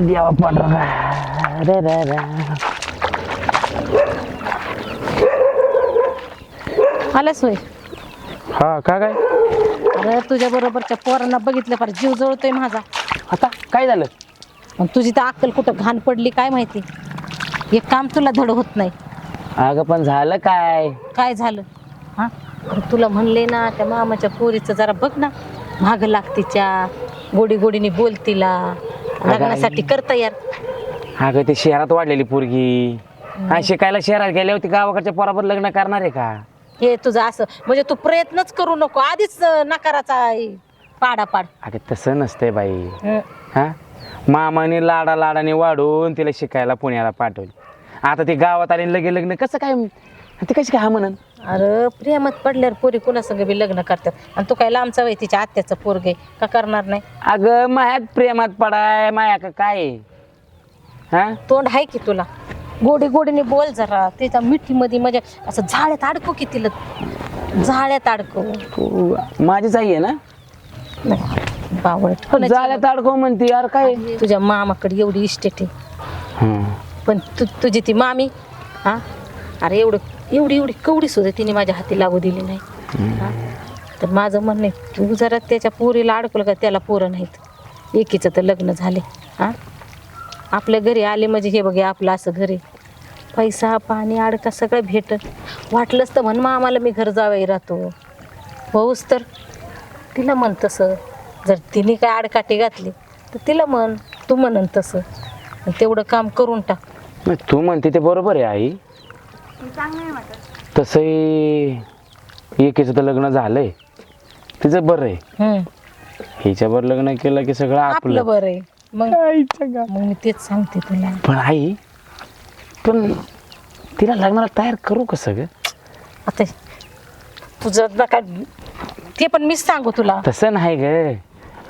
देवा पांडुरंगा रे रे रे. आलास होय. हा का काय अरे तुझ्या बरोबरच्या पोरांना बघितलं फार जीव जळतोय माझा. आता काय झालं? पण तुझी तर अक्कल कुठं घाण पडली काय माहिती. एक काम तुला धड होत नाही. अगं पण झालं काय? काय झालं हा? अरे तुला म्हणले ना त्या मामाच्या पोरीचं जरा बघ ना, माग लागतीच्या गोडी गोडीने बोलतीला लग्नासाठी करता यार. अगं ते शहरात वाढलेली पोरगी हा शिकायला शहरात गेल्या होती, गावाकडच्या पोराबर लग्न करणार आहे का? हे तुझं असं म्हणजे तू प्रयत्नच करू नको, आधीच नकाराचा पाडापाड. अगं तसं नसतंय बाई. हं. हा मामाने लाडाने वाढून तिला शिकायला पुण्याला पाठवली. आता ती गावात आली लगे लग्न कसं काय? ती कशी काय हा म्हणन? अरे प्रेमात पडल्यावर पोरी कुणासंग बी लग्न करतात. आणि तू काय लांबचा वय तिच्या आत्याचं पोरगे का करणार नाही? अगं मायात प्रेमात पडाय माया का काय? हा तोंड आहे की तुला, गोडी गोडीने बोल जरा. तिच्या मिठी मध्ये म्हणजे असं झाड्यात अडकू की तिला, झाड्यात अडकू. तू माझीच आई आहे ना? नाही बावळट कोणाची? जाळ्यात अडकव म्हणते यार काय? तुझ्या मामाकडे एवढी इस्टेट आहे, हं. पण तुझी ती मामी हा, अरे एवढी कवडी सुद्धा तिने माझ्या हाती लागू दिली नाही. हा? तर माझं म्हणणं आहे तू जरा त्याच्या पोरीला अडकलं का, त्याला पोरं नाहीत, एकीचं तर लग्न झाले. हा आपल्या घरी आले म्हणजे हे बघे आपलं असं घरी पैसा पाणी अडका सगळं भेटत. वाटलंच तर म्हण मग आम्हाला मी घर जावई राहतो. होऊस तर तिला म्हण तसं. जर तिने काय आडकाठी घातली तर तिला म्हण, तू म्हणन तसं. तेवढं काम करून टाक. मग तू म्हणते ते बरोबर आहे आई. तसंही एकीचं तर लग्न झालंय, तिचं बरं आहे. हिच्यावर लग्न केलं की सगळं आपलं आपलं. बरं आहे. मग मी तेच सांगते तुला. पण आई पण तिला लग्नाला तयार करू कसं ग? आता तुझं नका ते पण मीच सांगू तुला. तसं नाही ग,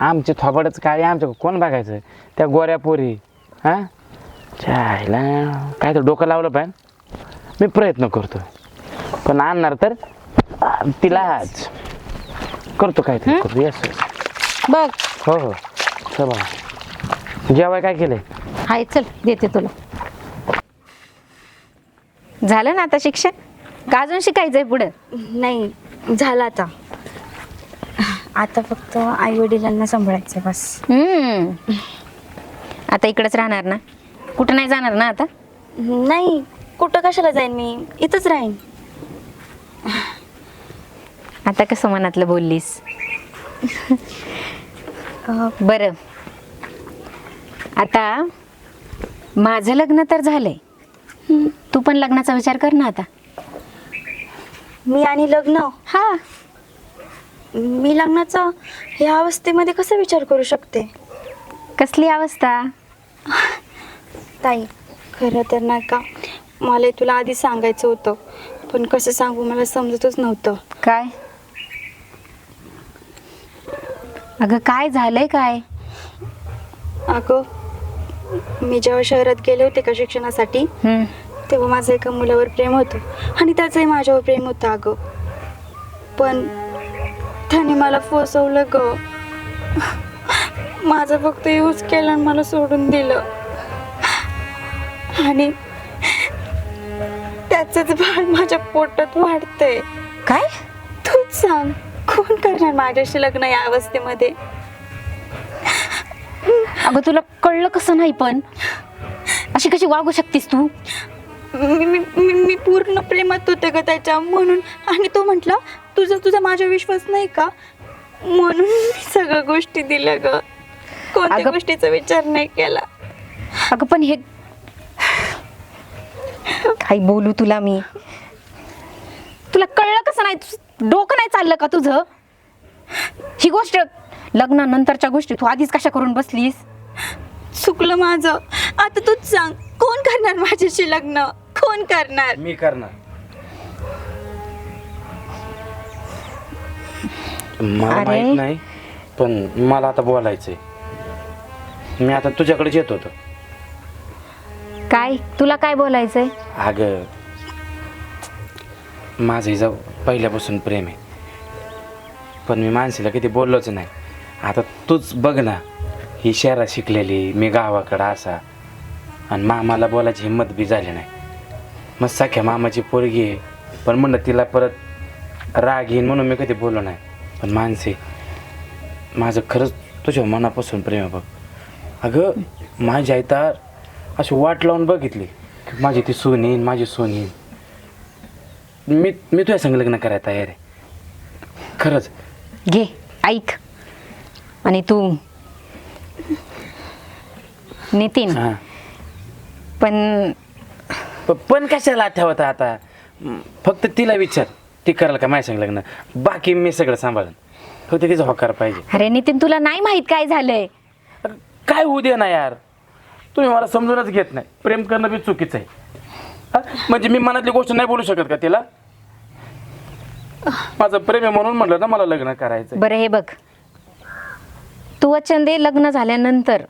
आमचे थोबाडच काय आमच्या कोण बघायचं? त्या गोऱ्या पोरी हा चायला काय तर डोकं लावलं पाहिजे. मी प्रयत्न करतो, पण आणणार तर तिलाच करतो काय तरी करतो. येस बघ हो हो चल बाबा. जेवाय काय केलंय? हाय चल देते तुला. झालं ना आता शिक्षण, का अजून शिकायचंय पुढं? नाही झालं आता. आता फक्त आई वडिलांना सांभाळायचं बस. आता इकडंच राहणार ना, कुठं नाही जाणार ना आता? नाही कुठं कशाला जाईन, मी इथंच राहीन. आता कसं मनातलं बोललीस. बरं आता माझं लग्न तर झालंय, तू पण लग्नाचा विचार कर ना आता. मी आणि लग्न? हा मी लग्नाचा ह्या अवस्थेमध्ये कसा विचार करू शकते? कसली अवस्था? ताई खरं तर नाही का, मला तुला आधी सांगायचं होतं, पण कसं सांगू मला समजतच नव्हतं. काय अगं काय झालंय काय? अगं मी जेव्हा शहरात गेले होते का शिक्षणासाठी, तेव्हा माझं एका मुलावर प्रेम होतं आणि त्याचंही माझ्यावर प्रेम होतं अगं. पण त्याने मला फसवलं ग. माझं फक्त यूज केलं आणि मला सोडून दिलं. आणि त्याचंच बाळ माझ्या पोटात वाढतंय. काय? तूच सांग कोण करणार माझ्याशी लग्न या अवस्थेमध्ये? अगं तुला कळलं कसं नाही, पण अशी कशी वागू शकतीस तू? मी पूर्ण प्रेमात होते ग त्याच्या, म्हणून. आणि तो म्हटला तुझा माझा विश्वास नाही का, म्हणून मी सगळ्या गोष्टी दिल्या ग. कोणत्या गोष्टीचा विचार नाही केला. अगं पण हे काय बोलू तुला मी? तुला कळलं कसं नाही? डोकं नाही चाललं का तुझं? ही गोष्ट लग्नानंतरच्या गोष्टी तू आधीच कशा करून बसलीस? चुकलं माझं. आता तूच सांग कोण करणार माझ्याशी लग्न? कोण करणार? मी करणार. मला अरे. माहित नाही, पण मला आता बोलायचंय. मी आता तुझ्याकडेच येत होतो. काय तुला काय बोलायचंय? अगं माझं हिचं पहिल्यापासून प्रेम आहे, पण मी मानसीला किती बोललोच नाही. आता तूच बघ ना, ही शहरात शिकलेली, मी गावाकडं असा, आणि मामाला बोलायची हिंमत बी झाली नाही. मग सख्या मामाची पोरगी आहे, पण म्हणलं तिला परत राग येईन म्हणून मी कधी बोललो नाही. पण मानसी, माझं खरंच तुझ्या मनापासून प्रेम आहे बघ. अगं माझी आई तर अशी वाट लावून बघितली की माझी ती सून येईन, माझी सून येईन. मी तुझ्या संग लग्न करायला तयार आहे खरंच. घे ऐक. आणि तू नितीन, हां, पण कशाला ठेवत आता? फक्त तिला विचार, ती कराल का माझ्या संग लग्न, बाकी मी सगळं सांभाळन. फक्त तिचा होकार पाहिजे. अरे नितीन, तुला नाही माहित काय झालंय. काय होऊ दे ना यार, तुम्ही मला समजूनच घेत नाही. प्रेम करणं बी चुकीचं आहे. हा? म्हणजे मी मनातली गोष्ट नाही बोलू शकत का तिला? माझं प्रेम आहे म्हणून म्हटलं ना मला लग्न करायचं. बरं हे बघ, तू वचन दे लग्न झाल्यानंतर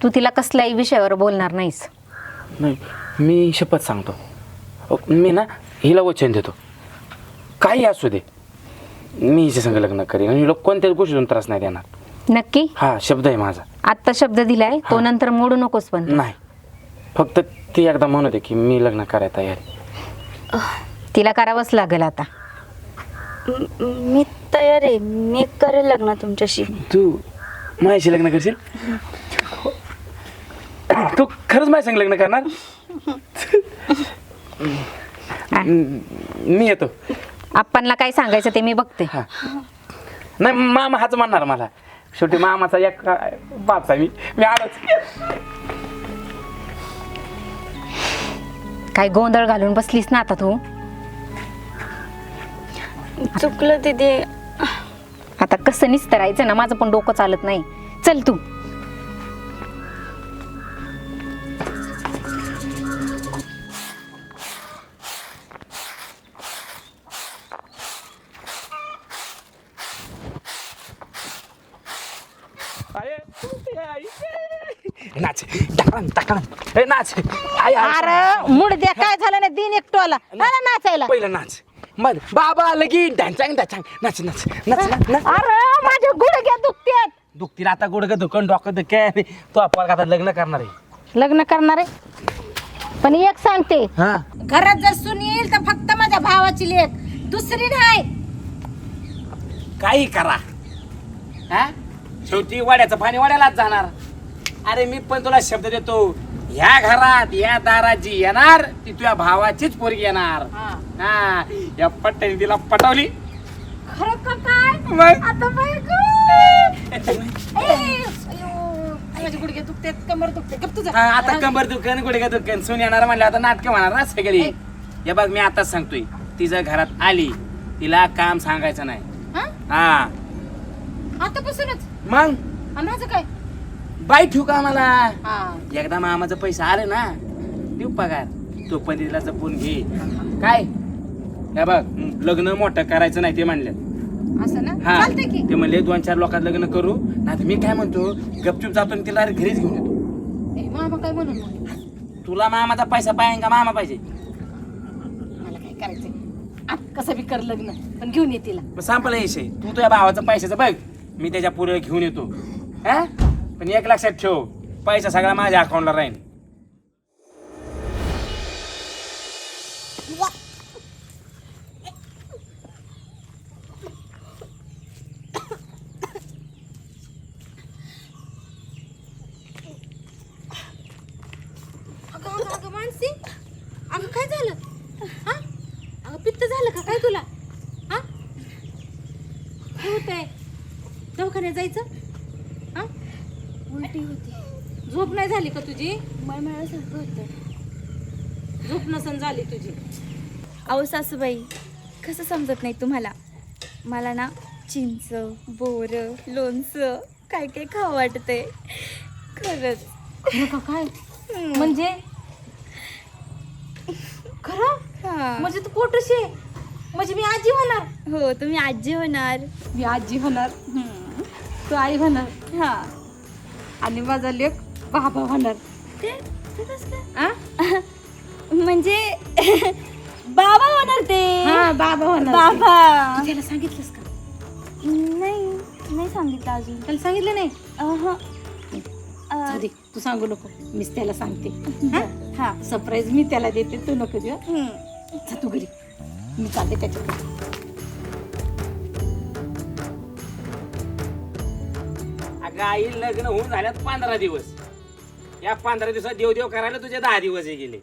तू तिला कसल्याही विषयावर बोलणार नाहीस. नाही, मी शपथ सांगतो. मी ना हिला वचन देतो, काही असू दे मी हिच्या संग लग्न करीन आणि हिला कोणत्याच गोष्टीतून त्रास नाही देणार. नक्की? हा शब्द आहे माझा. आत्ता शब्द दिलाय तो, हा. नंतर मोडू नकोस. पण नाही, फक्त ती एकदा म्हणू दे की मी लग्न करायला तयार आहे. तिला करावंच लागेल आता. मी तयार आहे, मी करेल लग्न तुमच्याशी. तू माझ्याशी लग्न करशील? तू खरंच माझ्या संग लग्न करणार? मी येतो. आप्पांना काय सांगायचं ते मी बघते. हा, नाही मामा हाच म्हणणार मला. शेवटी मामाचा एक बाप आहे. मी आलोच. काय गोंधळ घालून बसलीस ना आता तू. चुकलं दीदी. आता कसं निस्तरायचं ना, माझं पण डोकं चालत नाही. चल तू. नाच टाकण टाकण, ए नाच. आई अरे मुडद्या, काय झालं नाही दिन एकटोला मला नाचायला. पहिलं नाच, मग बाबा लगी डांचांग डाचांग. नाच नाच नाच नाच. अरे माझे गुडघ्या दुखतात. दुखतील आता गुडघं दुखन डोकं दुखे. तो आपण आता लग्न करणार आहे. लग्न करणार आहे, पण एक सांगते, हा, घरात जर सून येईल तर फक्त माझ्या भावाची लेक, दुसरी नाही. काही करा, हा शेवटी वाड्याचं पाणी वाड्यालाच जाणार. अरे मी पण तुला शब्द देतो, ह्या घरात या दाराची येणार ती तुझ्या भावाचीच पोरगी येणार. हा, या पट्ट्याने तिला पटवली. खरं का काय? मग आता बायको. माझे गुडघे दुखतात, कमर दुखते. गप तुझं. हा, आता कंबर दुकान गुडघ्या दुकान सून येणार म्हणलं आता नाटकं म्हणणार ना सगळी. हे बघ मी आताच सांगतोय, तिच्या घरात आली तिला काम सांगायचं नाही. हा? हा, आतापासूनच. मग आणि माझं काय? बाई ठेवू का मला? हा, एकदा मामाचं पैसा आले ना देऊ पगार, तो पण तिला जपून घे. काय हे बघ, लग्न मोठं करायचं नाही ते म्हणले. असं ना? हा, चालतंय की. ते म्हणले 2-4 लोकात लग्न करू. नाही मी काय म्हणतो, गपचूप जातो आणि तिला घरीच घेऊन येतो. ए, मामा काय म्हणून मग? तुला मामाचा पैसा पाहिजे का मामा पाहिजे? मला काय करायचंय, कसं बी कर लग्न, पण घेऊन ये तिला. मग संपला विषय. तू तुझ्या भावाचा पैशाचं बघ, मी त्याच्या पुढे घेऊन येतो. हा, पण एक लक्षात ठेव, पैसा सगळा माझ्या अकाउंटला राहील. अगं मानसी, अगं काय झालं? हा, अगं पित्त झालं का काय तुला? हा, काय होतंय? दवाखान्यात जायचं? हा, उलटी होती, झोप नाही झाली का तुझी? मळमळासारखं होतं. झोप नसन झाली तुझी. अहो सासूबाई, कसं समजत नाही तुम्हाला? मला ना चिंच, बोरं, लोणचं काय काय खावं वाटतंय खरंच. खरं का काय? म्हणजे खरं? हा. म्हणजे तू पोटशी आहे, म्हणजे मी आजी होणार. हो, तुम्ही आजी होणार. मी आजी होणार, तू आई होणार. हा, आणि माझा लेक बाबा होणार. ते कसं? आ? म्हणजे बाबा होणार ते. हा, बाबा होणार. बाबा. तू त्याला सांगितलंस का? नाही सांगितलं अजून. त्याला सांगितलं नाही? अहं. जाऊ दे, तू सांगू नको, मीच त्याला सांगते. हा सरप्राईज मी त्याला देते, तू नको देऊ. जा तू घरी, मी चालते त्याच्याकडे. अगं आई, लग्न होऊन झाल्यात 15 दिवस. या 15 दिवसात देव करायला तुझे 10 दिवस गेले.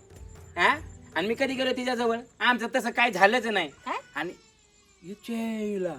हा, आणि मी कधी गेलो तिच्याजवळ? आमचं तसं काय झालंच नाही. काय? आणि हिच्या आईला